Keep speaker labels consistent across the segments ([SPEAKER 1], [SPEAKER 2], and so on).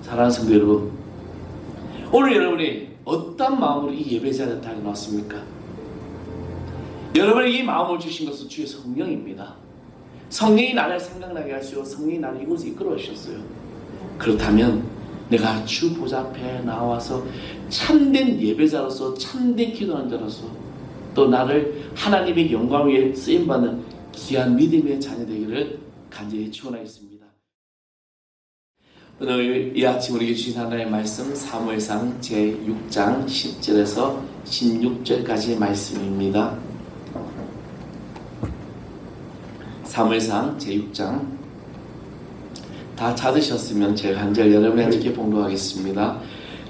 [SPEAKER 1] 사랑하는 성도 여러분, 오늘 여러분이 어떤 마음으로 이 예배 자리에 다녀왔습니까? 여러분이 이 마음을 주신 것은 주의 성령입니다. 성령이 나를 생각나게 하시고 성령이 나를 이곳에 이끌어 주셨어요. 그렇다면 내가 주 보좌 앞에 나와서 참된 예배자로서 참된 기도하는 자로서 또 나를 하나님의 영광 위에 쓰임받는 귀한 믿음의 자녀 되기를 간절히 축원하겠습니다. 오늘 이 아침 우리에게 주신 하나님의 말씀 사무엘상 제6장 10절에서 16절까지의 말씀입니다. 사무엘상 제6장 다 찾으셨으면 제가 한 절 여러분에게 봉독하겠습니다.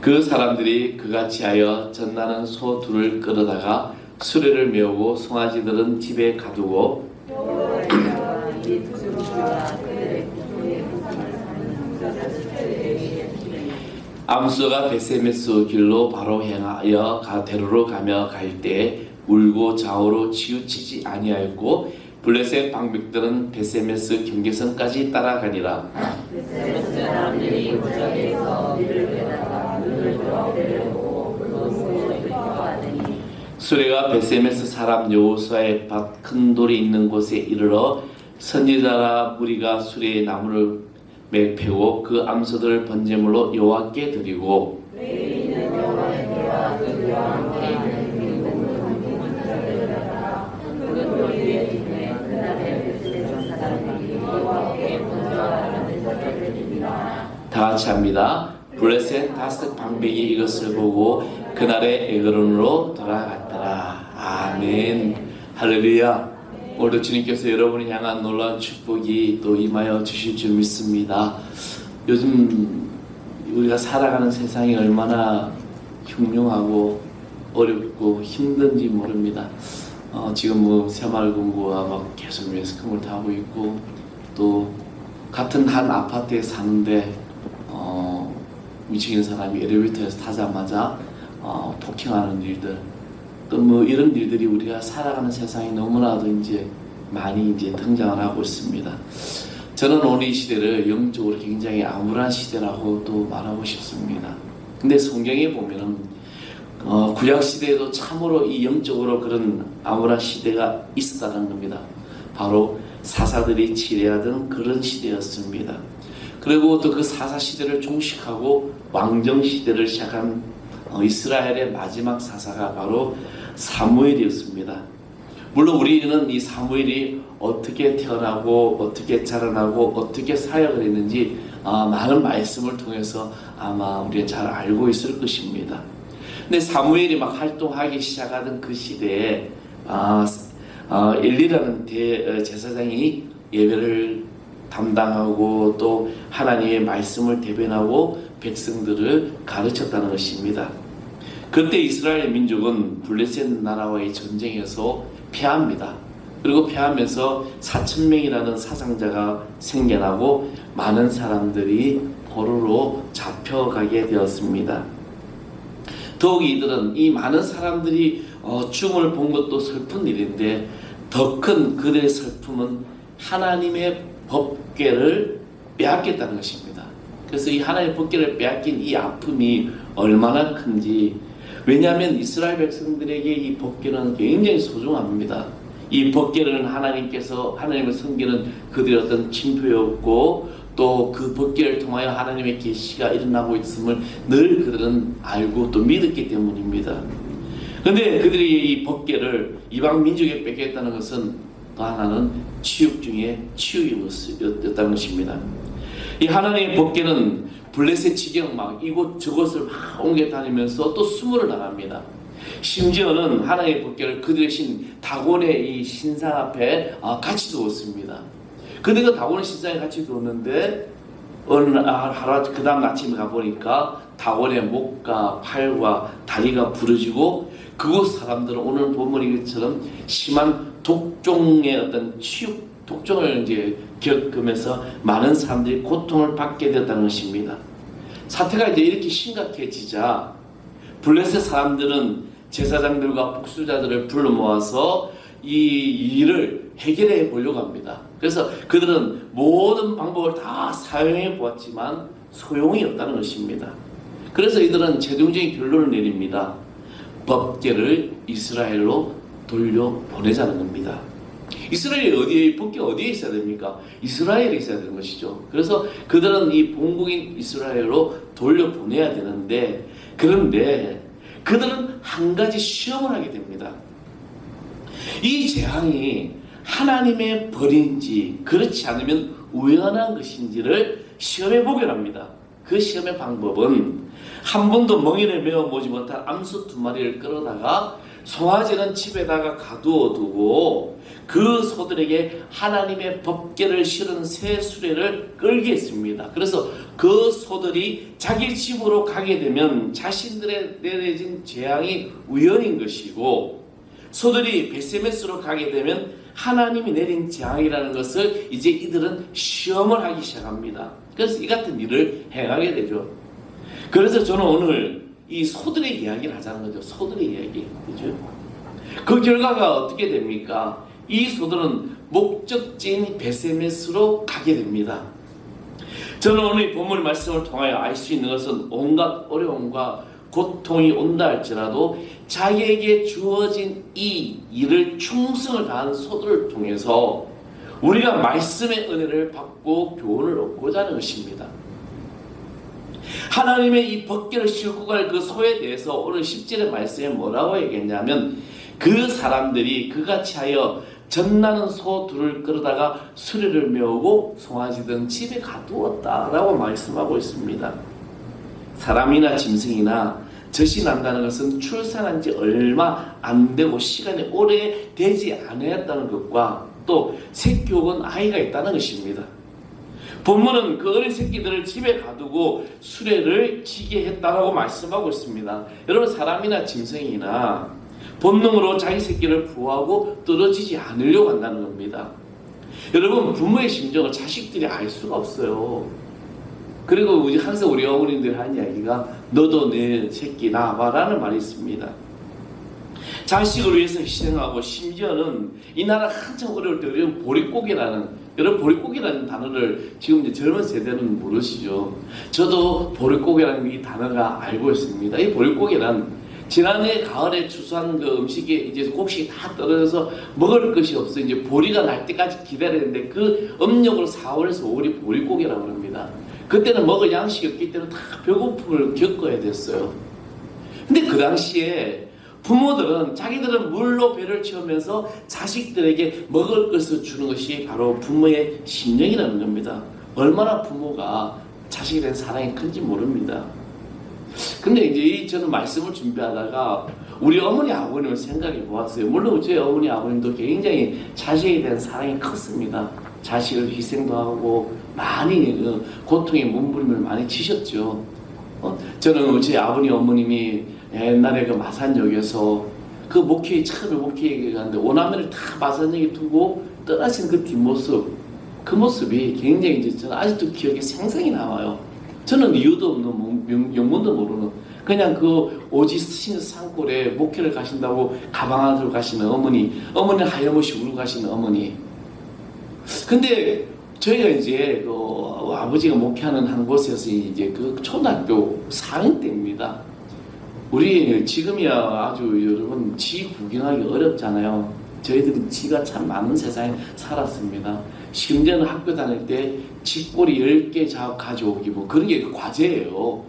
[SPEAKER 1] 그 사람들이 그같이 하여 전나는 소 둘을 끌어다가 수레를 메우고 송아지들은 집에 가두고 암소가 베세메스 길로 바로 행하여 가데로로 가며 갈 때 울고 좌우로 치우치지 아니하였고 블레셋 방백들은 베세메스 경계선까지 따라가니라. 베세메스 사람들이 무적에서 밀을 빼다가 눈을 들어 내려보고 물로 들어가더니 수레가 베세메스 사람 여호수아의 밭 큰 돌이 있는 곳에 이르러 선지자라 무리가 수레에 나무를 매패고 그 암소들을 번제물로 여호와께 드리고 레위인은 여호와의 때와 그 그와 함께 있는 민국은 들여다가 그 돌 위에 두매 그날에 베세메스 사람들이 여호와께 번제하라는 것을 드립니다. 다 같이 합니다. 블레셋 다섯 방백이 이것을 보고 그날에 에그론으로 돌아갔더라. 아멘. 할렐루야. 오늘도 주님께서 여러분을 향한 놀라운 축복이 또 임하여 주실 줄 믿습니다. 요즘 우리가 살아가는 세상이 얼마나 흉흉하고 어렵고 힘든지 모릅니다. 지금 새마을금고가 막 계속 매스컴을 타고 있고 또 같은 한 아파트에 사는데 미치는 사람이 엘리베이터에서 타자마자 폭행하는 일들 또 이런 일들이 우리가 살아가는 세상에 너무나도 많이 등장을 하고 있습니다. 저는 오늘 이 시대를 영적으로 굉장히 암울한 시대라고 또 말하고 싶습니다. 근데 성경에 보면은 구약 시대에도 참으로 이 영적으로 그런 암울한 시대가 있었다는 겁니다. 바로 사사들이 치레하던 그런 시대였습니다. 그리고 또 그 사사 시대를 종식하고 왕정 시대를 시작한 이스라엘의 마지막 사사가 바로 사무엘이었습니다. 물론 우리는 이 사무엘이 어떻게 태어나고 어떻게 자라나고 어떻게 사역을 했는지 많은 말씀을 통해서 아마 우리가 잘 알고 있을 것입니다. 근데 사무엘이 막 활동하기 시작하던 그 시대에 엘리라는 제사장이 예배를 담당하고 또 하나님의 말씀을 대변하고 백성들을 가르쳤다는 것입니다. 그때 이스라엘 민족은 블레셋 나라와의 전쟁에서 패합니다. 그리고 패하면서 4,000명이라는 사상자가 생겨나고 많은 사람들이 포로로 잡혀가게 되었습니다. 더욱 이들은 이 많은 사람들이 죽음을 본 것도 슬픈 일인데 더 큰 그들의 슬픔은 하나님의 법궤를 빼앗겼다는 것입니다. 그래서 이 하나님의 법궤를 빼앗긴 이 아픔이 얼마나 큰지, 왜냐하면 이스라엘 백성들에게 이 법궤는 굉장히 소중합니다. 이 법궤는 하나님을 섬기는 그들의 어떤 징표였고 또 그 법궤를 통하여 하나님의 계시가 일어나고 있음을 늘 그들은 알고 또 믿었기 때문입니다. 그런데 그들이 이 법궤를 이방 민족에 뺏겼다는 것은 또 하나는 치욕 중에 치욕이었다는 것입니다. 이 하나님의 법궤는 블레셋 지경 막 이곳 저곳을 막 옮겨 다니면서 또 수모를 당합니다. 심지어는 하나님의 법궤를 그들의 신 다곤의 이 신상 앞에 같이 두었습니다. 그들가 다곤의 신상에 같이 두었는데 어느 하루 그 다음 아침에 가보니까 다곤의 목과 팔과 다리가 부러지고 그곳 사람들은 오늘 본문 이것처럼 심한 독종의 어떤 독종을 겪으면서 많은 사람들이 고통을 받게 되었다는 것입니다. 사태가 이렇게 심각해지자 블레셋 사람들은 제사장들과 복수자들을 불러 모아서 이 일을 해결해 보려고 합니다. 그래서 그들은 모든 방법을 다 사용해 보았지만 소용이 없다는 것입니다. 그래서 이들은 최종적인 결론을 내립니다. 법궤를 이스라엘로 돌려보내자는 겁니다. 이스라엘이 법궤 어디에 있어야 됩니까? 이스라엘에 있어야 되는 것이죠. 그래서 그들은 이 본국인 이스라엘로 돌려보내야 되는데, 그런데 그들은 한 가지 시험을 하게 됩니다. 이 재앙이 하나님의 벌인지 그렇지 않으면 우연한 것인지를 시험해 보게 합니다. 그 시험의 방법은 한 번도 멍에를 메어보지 못한 암소 2마리를 끌어다가 송아지는 집에다가 가두어 두고 그 소들에게 하나님의 법궤를 실은 새 수레를 끌게 했습니다. 그래서 그 소들이 자기 집으로 가게 되면 자신들의 내려진 재앙이 우연인 것이고, 소들이 베세메스로 가게 되면 하나님이 내린 재앙이라는 것을 이제 이들은 시험을 하기 시작합니다. 그래서 이 같은 일을 행하게 되죠. 그래서 저는 오늘 이 소들의 이야기를 하자는 거죠. 소들의 이야기. 그죠? 그 결과가 어떻게 됩니까? 이 소들은 목적지인 베세메스로 가게 됩니다. 저는 오늘 이 본문 말씀을 통하여 알 수 있는 것은 온갖 어려움과 고통이 온다 할지라도 자기에게 주어진 이 일을 충성을 다한 소들을 통해서 우리가 말씀의 은혜를 받고 교훈을 얻고자 하는 것입니다. 하나님의 이 법궤를 싣고 갈 그 소에 대해서 오늘 10절의 말씀에 뭐라고 얘기했냐면, 그 사람들이 그같이 하여 젖나는 소 둘을 끌어다가 수레를 메우고 송아지든 집에 가두었다라고 말씀하고 있습니다. 사람이나 짐승이나 젖이 난다는 것은 출산한 지 얼마 안 되고 시간이 오래 되지 않았다는 것과 또 새끼 혹은 아이가 있다는 것입니다. 본문은 그 어린 새끼들을 집에 가두고 수레를 지게 했다고 말씀하고 있습니다. 여러분, 사람이나 짐승이나 본능으로 자기 새끼를 부하고 떨어지지 않으려고 한다는 겁니다. 여러분, 부모의 심정을 자식들이 알 수가 없어요. 그리고 항상 우리 어머님들이 하는 이야기가 너도 내 새끼 낳아봐라는 말이 있습니다. 자식을 위해서 희생하고, 심지어는 이 나라 한참 어려울 때 우리는 보릿고개라는, 여러분 보릿고개라는 단어를 지금 이제 젊은 세대는 모르시죠. 저도 보릿고개라는 이 단어가 알고 있습니다. 이 보릿고개란 지난해 가을에 추수한 그 음식이 이제 곡식이 다 떨어져서 먹을 것이 없어 이제 보리가 날 때까지 기다리는데, 그 음력으로 4월에서 5월이 보릿고개라고 합니다. 그때는 먹을 양식이 없기 때문에 다 배고픔을 겪어야 됐어요. 근데 그 당시에 부모들은 자기들은 물로 배를 채우면서 자식들에게 먹을 것을 주는 것이 바로 부모의 심령이라는 겁니다. 얼마나 부모가 자식에 대한 사랑이 큰지 모릅니다. 근데 이제 저는 말씀을 준비하다가 우리 어머니 아버님을 생각해 보았어요. 물론 제 어머니 아버님도 굉장히 자식에 대한 사랑이 컸습니다. 자식을 희생도 하고 많이 고통의 몸부림을 많이 치셨죠. 저는 제 아버님 어머님이 옛날에 그 마산역에서 그 처음에 목회에 갔는데 오남매를 다 마산역에 두고 떠나신 그 뒷모습, 그 모습이 굉장히 이제 저는 아직도 기억에 생생히 남아요. 저는 이유도 없는 영문도 모르는 그냥 그 오지 스신 산골에 목회를 가신다고 가방 안으로 가시는 어머니 하염없이 울고 가시는 어머니. 근데 저희가 이제 그 아버지가 목회하는 한 곳에서 이제 그 초등학교 4학년 때입니다. 우리 지금이야 아주 여러분 지 구경하기 어렵잖아요. 저희들은 지가 참 많은 세상에 살았습니다. 심지어는 학교 다닐 때 쥐꼬리 10개 가져오기 뭐 그런 게 과제예요.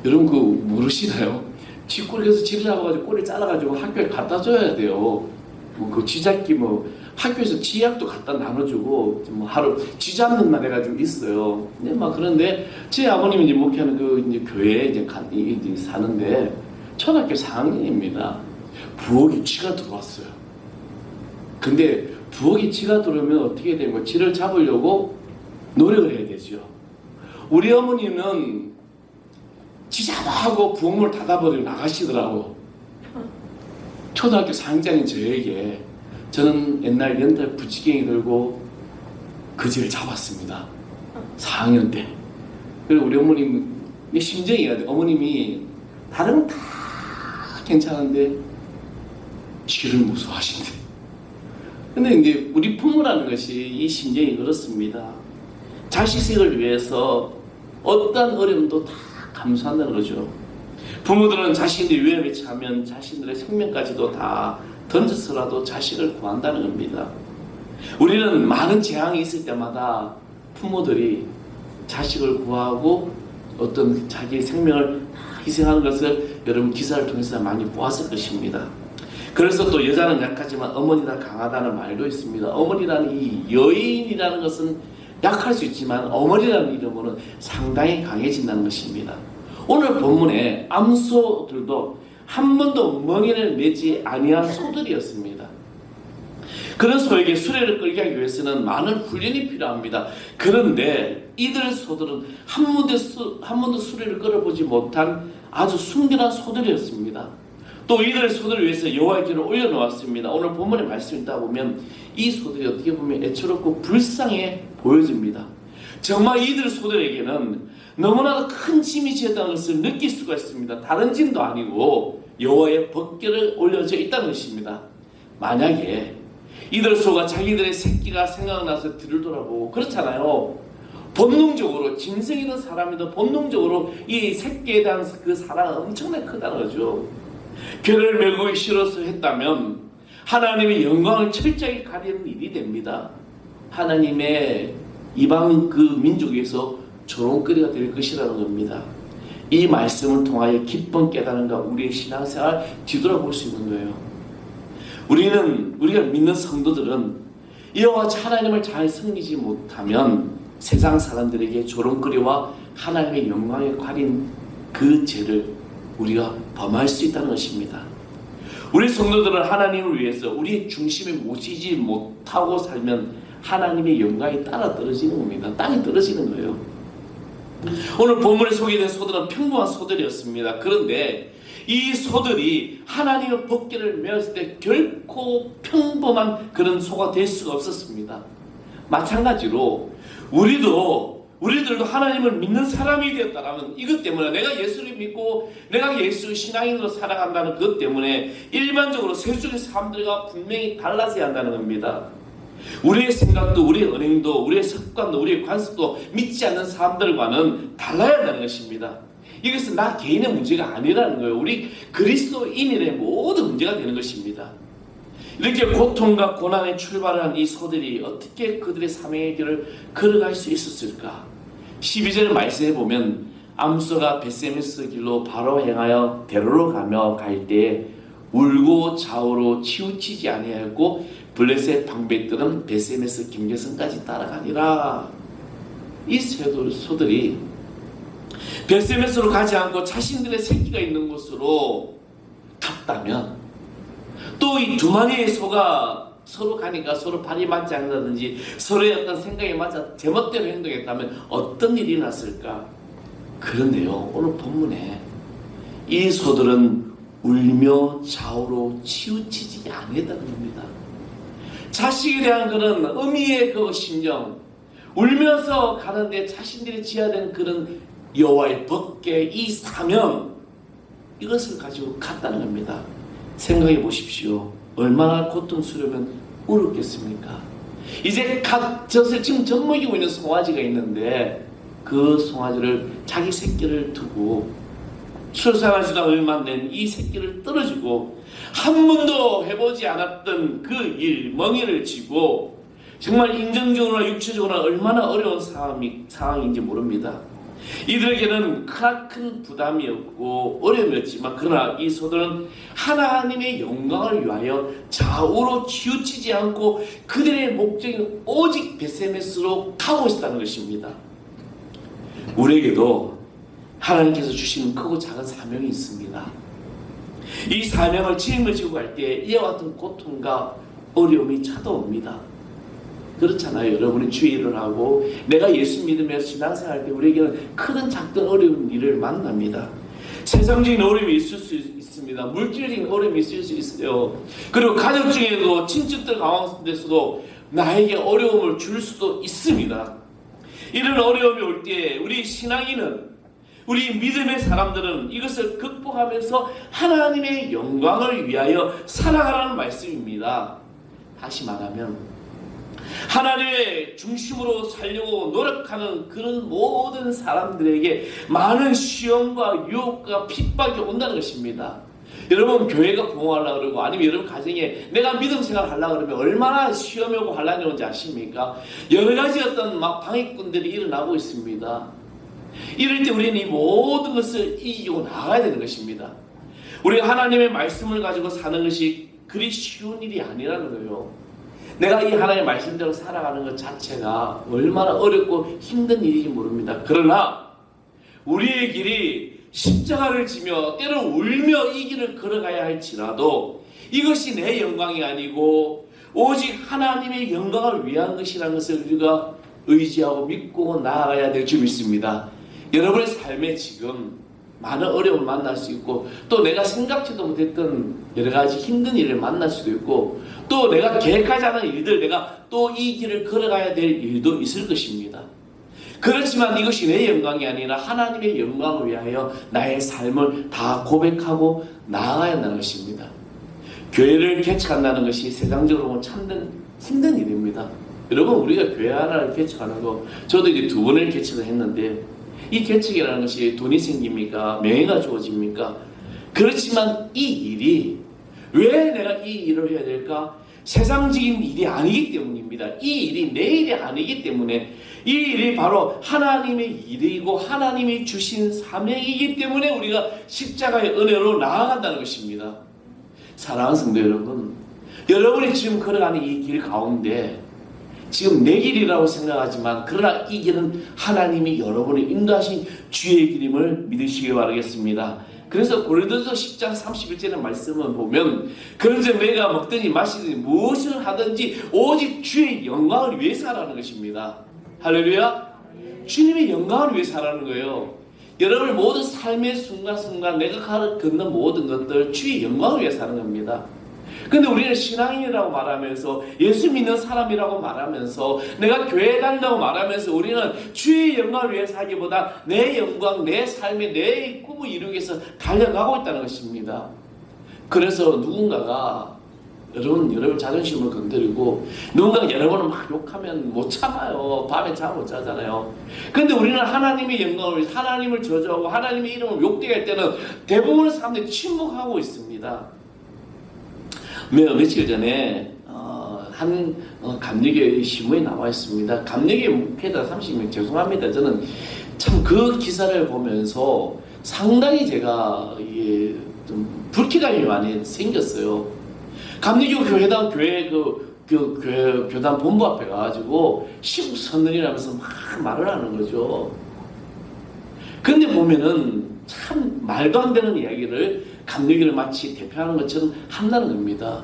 [SPEAKER 1] 여러분 그거 모르시나요? 쥐꼬리에서 쥐를 잡아가지고 꼬리 잘라가지고 학교에 갖다 줘야 돼요. 뭐 그 쥐잡기 뭐 학교에서 쥐약도 갖다 나눠주고 뭐 하루 쥐 잡는 날 해가지고 있어요. 근데 막 그런데 제 아버님이 이제 목회하는 그 이제 교회에 이제 사는데 초등학교 4학년입니다. 부엌에 쥐가 들어왔어요. 근데 부엌에 쥐가 들어오면 어떻게 되는 거예요? 쥐를 잡으려고 노력을 해야 되죠. 우리 어머니는 쥐 잡아 하고 부엌문을 닫아버리고 나가시더라고. 초등학교 4학년인 저에게 저는 옛날 연달 부치갱이 들고 그 쥐를 잡았습니다. 4학년 때. 그리고 우리 어머님 심정이 돼. 어머님이 다른 건 다 괜찮은데 쥐를 무서워하신대. 근데 이제 우리 부모라는 것이 이 심정이 그렇습니다. 자식색을 위해서 어떠한 어려움도 다 감수한다는 거죠. 부모들은 자신들이 위험에 처하면 자신들의 생명까지도 다 던져서라도 자식을 구한다는 겁니다. 우리는 많은 재앙이 있을 때마다 부모들이 자식을 구하고 어떤 자기의 생명을 희생하는 것을 여러분 기사를 통해서 많이 보았을 것입니다. 그래서 또 여자는 약하지만 어머니는 강하다는 말도 있습니다. 어머니라는 이 여인이라는 것은 약할 수 있지만 어머니라는 이름으로는 상당히 강해진다는 것입니다. 오늘 본문에 암소들도 한 번도 멍에를 매지 아니한 소들이었습니다. 그런 소에게 수레를 끌게 하기 위해서는 많은 훈련이 필요합니다. 그런데 이들 소들은 한 번도 수레를 끌어보지 못한 아주 순결한 소들이었습니다. 또 이들의 소들을 위해서 여호와의 길을 올려놓았습니다. 오늘 본문의 말씀을 읽다 보면 이 소들이 어떻게 보면 애처롭고 불쌍해 보여집니다. 정말 이들 소들에게는 너무나도 큰 짐이 지었다는 것을 느낄 수가 있습니다. 다른 짐도 아니고 여호와의 법궤를 올려져 있다는 것입니다. 만약에 이들 소가 자기들의 새끼가 생각나서 뒤를 돌아보고 그렇잖아요. 본능적으로 짐승이든 사람이든 본능적으로 이 새끼에 대한 그 사랑은 엄청나게 크다는 거죠. 괴를 메고 싫어서 했다면 하나님의 영광을 철저히 가리는 일이 됩니다. 하나님의 이방 그 민족에서 조롱거리가 될 것이라는 겁니다. 이 말씀을 통하여 기쁜 깨달음과 우리의 신앙생활 뒤돌아볼 수 있는 거예요. 우리가 믿는 성도들은 이와 같이 하나님을 잘 섬기지 못하면 세상 사람들에게 조롱거리와 하나님의 영광에 가린 그 죄를 우리가 범할 수 있다는 것입니다. 우리 성도들은 하나님을 위해서 우리의 중심에 모시지 못하고 살면 하나님의 영광이 따라 떨어지는 겁니다. 땅이 떨어지는 거예요. 오늘 본문에 소개된 소들은 평범한 소들이었습니다. 그런데 이 소들이 하나님의 법궤를 메었을 때 결코 평범한 그런 소가 될 수가 없었습니다. 마찬가지로 우리들도 하나님을 믿는 사람이 되었다라면 이것 때문에 내가 예수를 믿고 내가 예수 신앙인으로 살아간다는 것 때문에 일반적으로 세속의 사람들과 분명히 달라져야 한다는 겁니다. 우리의 생각도 우리의 언행도 우리의 습관도 우리의 관습도 믿지 않는 사람들과는 달라야 한다는 것입니다. 이것은 나 개인의 문제가 아니라는 거예요. 우리 그리스도인의 모든 문제가 되는 것입니다. 이렇게 고통과 고난에 출발한 이 소들이 어떻게 그들의 사명의 길을 걸어갈 수 있었을까? 12절 말씀에 보면 암소가 벳세메스 길로 바로 행하여 데로로 가며 갈 때에 울고 좌우로 치우치지 아니하였고 블레셋 방백들은 벳세메스 경계선까지 따라가니라. 이 소들이 벳세메스로 가지 않고 자신들의 새끼가 있는 곳으로 갔다면 또 이 두 마리의 소가 서로 가니까 서로 발이 맞지 않는다든지 서로의 어떤 생각에 맞아 제멋대로 행동했다면 어떤 일이 났을까? 그런데요, 오늘 본문에 이 소들은 울며 좌우로 치우치지 아니했다는 겁니다. 자식에 대한 그런 의미의 그 심정, 울면서 가는데 자신들이 지어야 되는 그런 여호와의 법궤, 이 사명, 이것을 가지고 갔다는 겁니다. 생각해 보십시오. 얼마나 고통스러우면 울었겠습니까? 이제 갓 젖을 지금 젖먹이고 있는 송아지가 있는데 그 송아지를 자기 새끼를 두고 출산하지도 얼마 안 된 이 새끼를 떨어지고 한 번도 해보지 않았던 그 일, 멍에를 쥐고 정말 인정적으로나 육체적으로나 얼마나 어려운 상황인지 모릅니다. 이들에게는 큰 부담이었고 어려움이었지만 그러나 이 소들은 하나님의 영광을 위하여 좌우로 치우치지 않고 그들의 목적은 오직 벳세메스로 가고 있다는 것입니다. 우리에게도 하나님께서 주시는 크고 작은 사명이 있습니다. 이 사명을 책임지고 갈 때 이와 같은 고통과 어려움이 찾아옵니다. 그렇잖아요. 여러분이 주의를 하고 내가 예수 믿으면서 신앙생활 할 때 우리에게는 크든 작든 어려운 일을 만납니다. 세상적인 어려움이 있을 수 있습니다. 물질적인 어려움이 있을 수 있어요. 그리고 가족 중에도 친척들 가운데서도 나에게 어려움을 줄 수도 있습니다. 이런 어려움이 올 때 우리 신앙인은 우리 믿음의 사람들은 이것을 극복하면서 하나님의 영광을 위하여 살아가라는 말씀입니다. 다시 말하면 하나님의 중심으로 살려고 노력하는 그런 모든 사람들에게 많은 시험과 유혹과 핍박이 온다는 것입니다. 여러분 교회가 부흥하려고 그러고 아니면 여러분 가정에 내가 믿음 생활 하려고 그러면 얼마나 시험이 오고 환란이 오는지 아십니까? 여러 가지 어떤 막 방해꾼들이 일어나고 있습니다. 이럴 때 우리는 이 모든 것을 이기고 나가야 되는 것입니다. 우리가 하나님의 말씀을 가지고 사는 것이 그리 쉬운 일이 아니라는 거예요. 내가 이 하나님의 말씀대로 살아가는 것 자체가 얼마나 어렵고 힘든 일인지 모릅니다. 그러나 우리의 길이 십자가를 지며 때로 울며 이 길을 걸어가야 할지라도 이것이 내 영광이 아니고 오직 하나님의 영광을 위한 것이라는 것을 우리가 의지하고 믿고 나아가야 될 줄 믿습니다. 여러분의 삶에 지금 많은 어려움을 만날 수 있고 또 내가 생각지도 못했던 여러 가지 힘든 일을 만날 수도 있고 또 내가 계획하지 않은 일들 내가 또 이 길을 걸어가야 될 일도 있을 것입니다. 그렇지만 이것이 내 영광이 아니라 하나님의 영광을 위하여 나의 삶을 다 고백하고 나아가야 한다는 것입니다. 교회를 개척한다는 것이 세상적으로 보면 참 힘든 일입니다. 여러분 우리가 교회 하나를 개척하는 거 저도 이제 2번을 개척을 했는데 이 개척이라는 것이 돈이 생깁니까? 명예가 주어집니까? 그렇지만 이 일이 왜 내가 이 일을 해야 될까? 세상적인 일이 아니기 때문입니다. 이 일이 내 일이 아니기 때문에 이 일이 바로 하나님의 일이고 하나님이 주신 사명이기 때문에 우리가 십자가의 은혜로 나아간다는 것입니다. 사랑하는 성도 여러분, 여러분이 지금 걸어가는 이 길 가운데 지금 내 길이라고 생각하지만 그러나 이 길은 하나님이 여러분을 인도하신 주의 길임을 믿으시기 바라겠습니다. 그래서 고린도서 10장 31절의 말씀을 보면 그런즉 내가 먹든지 마시든지 무엇을 하든지 오직 주의 영광을 위해서 하라는 것입니다. 할렐루야. 주님의 영광을 위해서 하라는 거예요. 여러분의 모든 삶의 순간순간 내가 걷는 모든 것들 주의 영광을 위해서 하는 겁니다. 근데 우리는 신앙인이라고 말하면서 예수 믿는 사람이라고 말하면서 내가 교회 다닌다고 말하면서 우리는 주의 영광을 위해서 하기보다 내 영광, 내 삶의 내 꿈을 이루기 위해서 달려가고 있다는 것입니다. 그래서 누군가가 여러분 자존심을 건드리고 누군가가 여러분을 막 욕하면 못 참아요. 밤에 잠 못 자잖아요. 근데 우리는 하나님의 영광을 위해서 하나님을 저주하고 하나님의 이름을 욕되게 할 때는 대부분의 사람들이 침묵하고 있습니다. 며칠 전에 한 감리교회 신문에 나와 있습니다. 감리교회 목회자 30명 죄송합니다. 저는 참 그 기사를 보면서 상당히 제가 좀 불쾌감이 많이 생겼어요. 감리교 교회당 교회 교단 본부 앞에 가가지고 시국 선언이라면서 막 말을 하는 거죠. 근데 보면은 참 말도 안 되는 이야기를 감리교를 마치 대표하는 것처럼 한다는 겁니다.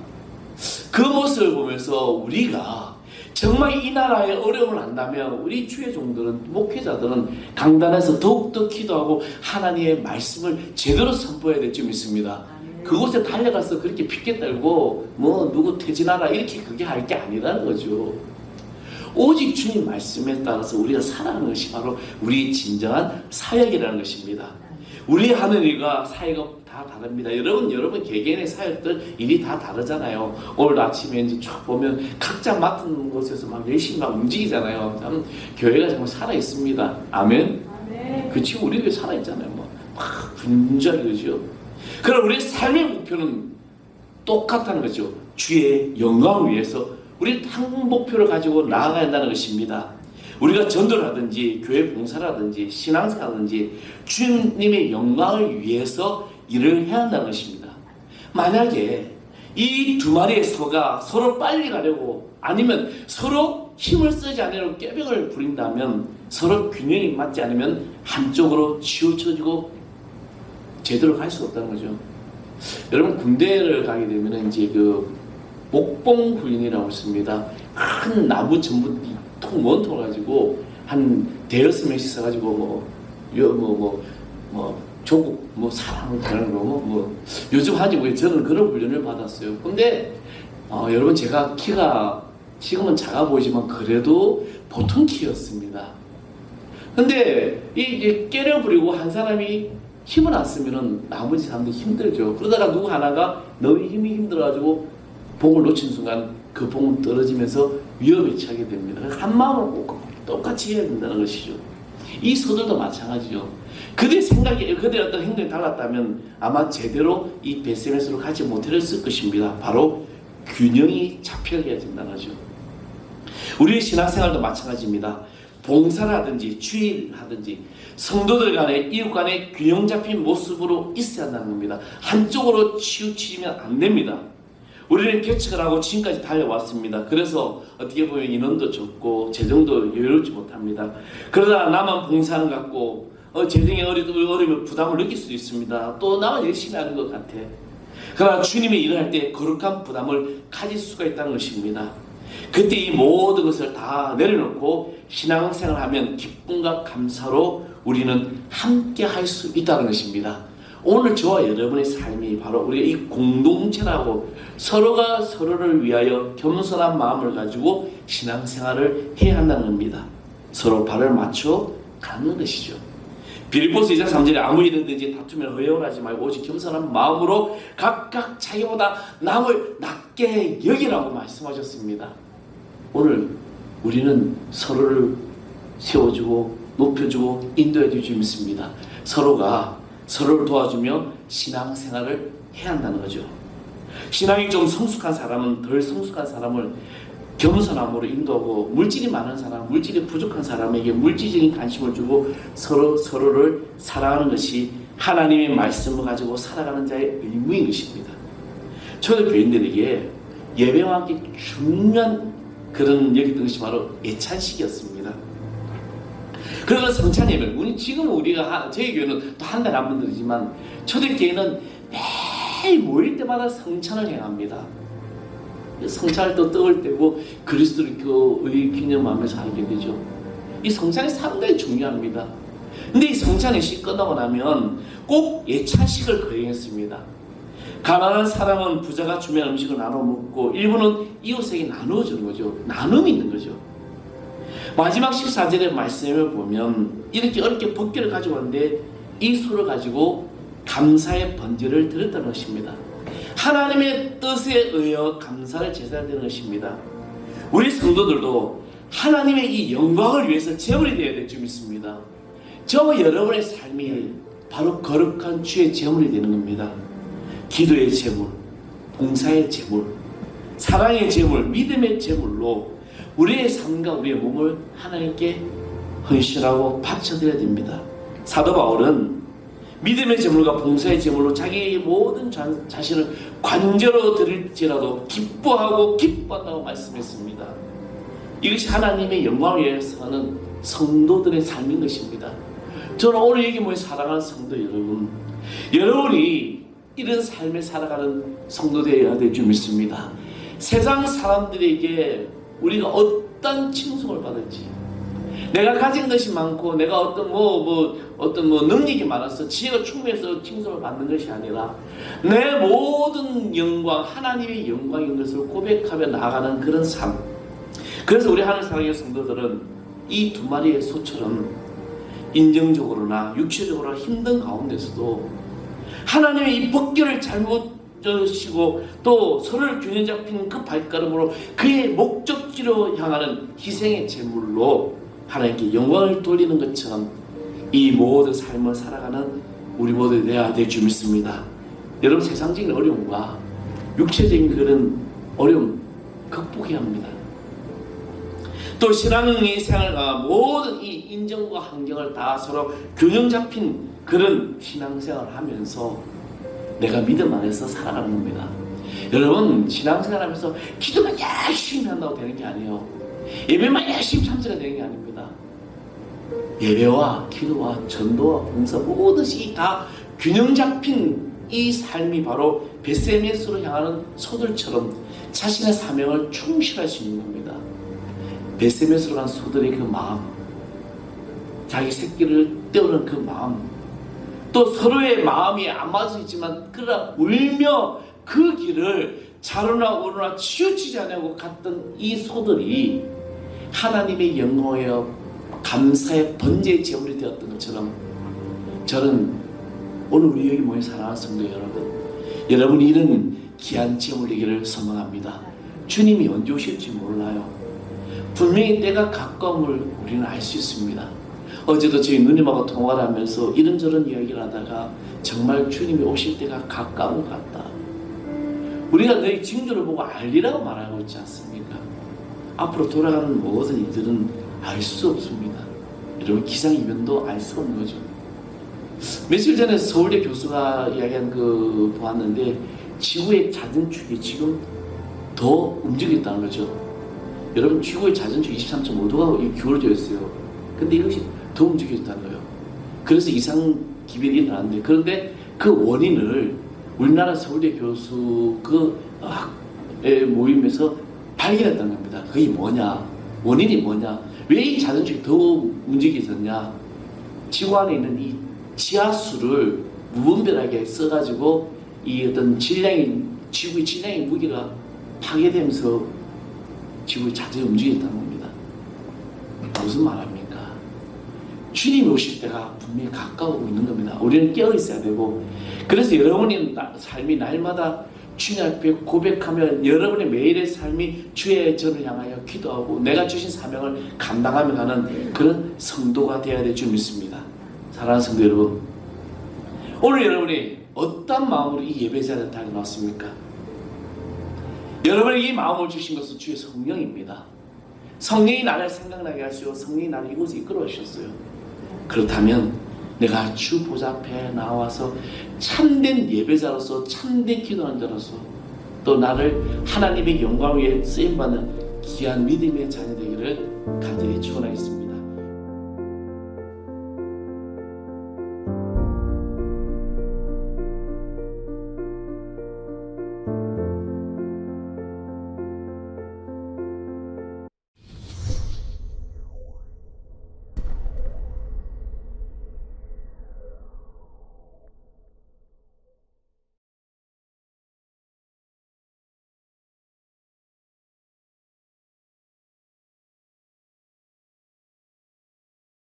[SPEAKER 1] 그 모습을 보면서 우리가 정말 이 나라에 어려움을 안다면 우리 주의 종들은 목회자들은 강단에서 더욱더 기도하고 하나님의 말씀을 제대로 선포해야 될 줄 믿습니다. 그곳에 달려가서 그렇게 핏게 떨고 뭐 누구 퇴진하라 이렇게 그게 할 게 아니라는 거죠. 오직 주님 말씀에 따라서 우리가 살아가는 것이 바로 우리 진정한 사역이라는 것입니다. 우리 하는 일과 사역은 다 다릅니다. 여러분 개개인의 사역들 일이 다 다르잖아요. 오늘 아침에 이제 쭉 보면 각자 맡은 곳에서 막 열심히 막 움직이잖아요. 참 교회가 정말 살아 있습니다. 아멘. 그치 우리 교회 살아 있잖아요. 막 분주하게 그죠. 그럼 우리의 삶의 목표는 똑같다는 거죠. 주의 영광을 위해서 우리 한 목표를 가지고 나아가야 한다는 것입니다. 우리가 전도를 하든지 교회 봉사라든지 신앙생활하든지 주님의 영광을 위해서 일을 해야 한다는 것입니다. 만약에 이 두 마리의 소가 서로 빨리 가려고 아니면 서로 힘을 쓰지 않으려고 꾀병을 부린다면 서로 균형이 맞지 않으면 한쪽으로 치우쳐지고 제대로 갈 수 없다는 거죠. 여러분 군대를 가게 되면 이제 그 목봉 훈련이라고 있습니다. 큰 나무 전부 원통을 가지고 한 대여섯 명씩 써가지고 조국 사람을 다루는 거 요즘 하지 왜 저는 그런 훈련을 받았어요. 근데 여러분 제가 키가 지금은 작아 보이지만 그래도 보통 키였습니다. 근데 이 깨려 부리고 한 사람이 힘을 안 쓰면은 나머지 사람들이 힘들죠. 그러다가 누구 하나가 너무 힘이 힘들어가지고 봉을 놓친 순간 그 복음 떨어지면서 위험에 처하게 됩니다. 한 마음을 꼭 똑같이 해야 된다는 것이죠. 이 소들도 마찬가지죠. 그들의 생각이, 그들의 어떤 행동이 달랐다면 아마 제대로 이 베세메스로 가지 못했을 것입니다. 바로 균형이 잡혀야 된다는 거죠. 우리의 신앙생활도 마찬가지입니다. 봉사를 하든지 주의를 하든지 성도들 간에 이웃 간에 균형 잡힌 모습으로 있어야 한다는 겁니다. 한쪽으로 치우치면 안 됩니다. 우리는 개척을 하고 지금까지 달려왔습니다. 그래서 어떻게 보면 인원도 적고 재정도 여유롭지 못합니다. 그러다 나만 봉사하는 것 같고 재정에 어려우면 부담을 느낄 수도 있습니다. 또 나만 열심히 하는 것 같아. 그러나 주님의 일을 할 때 거룩한 부담을 가질 수가 있다는 것입니다. 그때 이 모든 것을 다 내려놓고 신앙생활을 하면 기쁨과 감사로 우리는 함께 할 수 있다는 것입니다. 오늘 저와 여러분의 삶이 바로 우리가 이 공동체라고 서로가 서로를 위하여 겸손한 마음을 가지고 신앙생활을 해야 한다는 겁니다. 서로 발을 맞춰 가는 것이죠. 빌립보서 2장 3절에 아무 일이든지 다투면 허영을 하지 말고 오직 겸손한 마음으로 각각 자기보다 남을 낮게 여기라고 말씀하셨습니다. 오늘 우리는 서로를 세워주고 높여주고 인도해 주지 믿습니다. 서로가 서로를 도와주며 신앙생활을 해야 한다는 거죠. 신앙이 좀 성숙한 사람은 덜 성숙한 사람을 겸손함으로 인도하고, 물질이 많은 사람, 물질이 부족한 사람에게 물질적인 관심을 주고 서로를 사랑하는 것이 하나님의 말씀을 가지고 살아가는 자의 의무인 것입니다. 초대교인들에게 예배와 함께 중요한 그런 여겼던 것이 바로 예찬식이었습니다. 그래서 성찬 예배, 지금 우리가 저희 교회는 또 한 달에 한 번 드리지만 초대교회는 매일 모일 때마다 성찬을 행합니다. 성찬을 또 떡을 떼고 그리스도의 기념하면서 하게 되죠. 이 성찬이 상당히 중요합니다. 근데 이 성찬의식 끝나고 나면 꼭 예찬식을 거행했습니다. 가난한 사람은 부자가 주면 음식을 나눠 먹고 일부는 이웃에게 나누어 주는 거죠. 나눔이 있는 거죠. 마지막 14절의 말씀을 보면 이렇게 어렵게 법궤를 가지고 왔는데 이 술을 가지고 감사의 번제를 드렸다는 것입니다. 하나님의 뜻에 의해 감사를 제사드리는 것입니다. 우리 성도들도 하나님의 이 영광을 위해서 제물이 되어야 될 줄 믿습니다. 저와 여러분의 삶이 바로 거룩한 주의 제물이 되는 겁니다. 기도의 제물, 봉사의 제물, 사랑의 제물, 믿음의 제물로 우리의 삶과 우리의 몸을 하나님께 헌신하고 바쳐드려야 됩니다. 사도 바울은 믿음의 제물과 봉사의 제물로 자기의 모든 자신을 관저로 드릴지라도 기뻐하고 기뻐한다고 말씀했습니다. 이것이 하나님의 영광을 위해서 하는 성도들의 삶인 것입니다. 저는 오늘 여기 모여 살아가는 성도 여러분, 여러분이 이런 삶을 살아가는 성도 되어야 될 줄 믿습니다. 세상 사람들에게 우리가 어떤 칭송을 받을지, 내가 가진 것이 많고 내가 어떤 능력이 많아서 지혜가 충분해서 칭송을 받는 것이 아니라 내 모든 영광, 하나님의 영광인 것을 고백하며 나아가는 그런 삶. 그래서 우리 하늘 사랑의 성도들은 이 두 마리의 소처럼 인정적으로나 육체적으로 힘든 가운데서도 하나님의 이 법궤를 잘못 주시고 또 서로를 균형 잡힌 그 발걸음으로 그의 목적지로 향하는 희생의 제물로 하나님께 영광을 돌리는 것처럼 이 모든 삶을 살아가는 우리 모두 되어야 될 줄 믿습니다. 여러분, 세상적인 어려움과 육체적인 그런 어려움 극복해야 합니다. 또 신앙의 생활과 모든 이 인정과 환경을 다 서로 균형 잡힌 그런 신앙생활을 하면서 내가 믿음 안에서 살아가는 겁니다. 여러분, 신앙생활하면서 기도만 열심히 한다고 되는 게 아니에요. 예배만 열심히 참석해야 되는 게 아닙니다. 예배와 기도와 전도와 봉사 모든 것이 다 균형 잡힌 이 삶이 바로 베세메스로 향하는 소들처럼 자신의 사명을 충실할 수 있는 겁니다. 베세메스로 간 소들의 그 마음, 자기 새끼를 떼우는 그 마음, 또 서로의 마음이 안 맞을 수 있지만 그러나 울며 그 길을 좌로나 우로나 치우치지 않고 갔던 이 소들이 하나님의 영광에 감사의 번제의 제물이 되었던 것처럼 저는 오늘 우리 여기 모여 사랑하는 성도 여러분, 여러분이 이런 귀한 제물 되기를 소망합니다. 주님이 언제 오실지 몰라요. 분명히 때가 가까움을 우리는 알 수 있습니다. 어제도 저희 누님하고 통화를 하면서 이런저런 이야기를 하다가 정말 주님이 오실 때가 가까운 것 같다. 우리가 너희 징조를 보고 알리라고 말하고 있지 않습니까? 앞으로 돌아가는 모든 일들은 알 수 없습니다. 여러분 기상이변도 알 수 없는 거죠. 며칠 전에 서울대 교수가 이야기한 그 보았는데 지구의 자전축이 지금 더 움직였다는 거죠. 여러분 지구의 자전축이 23.5도가 기울어져 있어요. 근데 이것이 더 움직였다는 거예요. 그래서 이상 기변이 일어났는데, 그런데 그 원인을 우리나라 서울대 교수 그 학의 모임에서 발견했다는 겁니다. 그게 뭐냐? 원인이 뭐냐? 왜 이 자전축이 더 움직여졌냐? 지구 안에 있는 이 지하수를 무분별하게 써가지고 이 어떤 지구의 질량의 무게가 파괴되면서 지구의 자전이 움직였다는 겁니다. 무슨 말합니까? 주님이 오실 때가 분명히 가까우고 있는 겁니다. 우리는 깨어 있어야 되고, 그래서 여러분의 삶이 날마다 주님 앞에 고백하면 여러분의 매일의 삶이 주의 전을 향하여 기도하고 내가 주신 사명을 감당하며 가는 그런 성도가 되어야 될 줄 믿습니다. 사랑하는 성도 여러분, 오늘 여러분이 어떤 마음으로 이 예배 자리에 다녀왔습니까? 여러분에게 이 마음을 주신 것은 주의 성령입니다. 성령이 나를 생각나게 하시고 성령이 나를 이곳에 이끌어 주셨어요. 그렇다면 내가 주 보좌 앞에 나와서 참된 예배자로서 참된 기도하는 자로서 또 나를 하나님의 영광 위에 쓰임받는 귀한 믿음의 자녀 되기를 간절히 축원하겠습니다.